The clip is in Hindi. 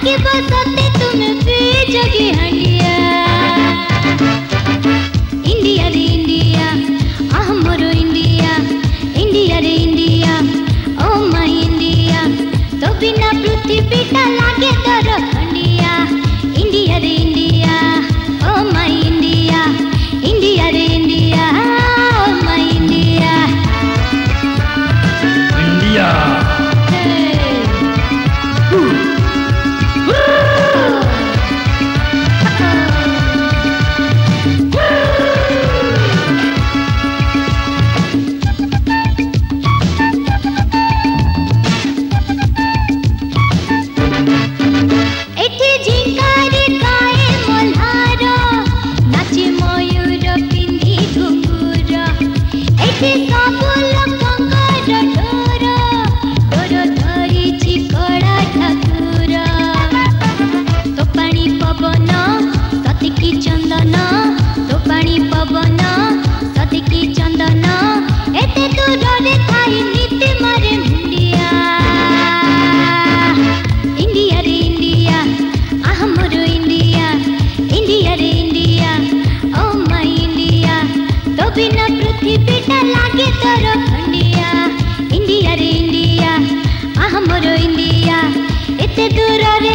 लागे बसते तुम भी जगी हंडिया इंडिया रे इंडिया आह मोरो इंडिया इंडिया रे इंडिया ओ माय इंडिया तो बिना पृथ्वीटा लागे तर खंडिया इंडिया रे India oh my India India रे India oh my India India बिना पृथ्वीटा लागे तर खंडिया इंडिया रे इंडिया आह मोरो इंडिया एते दूर रे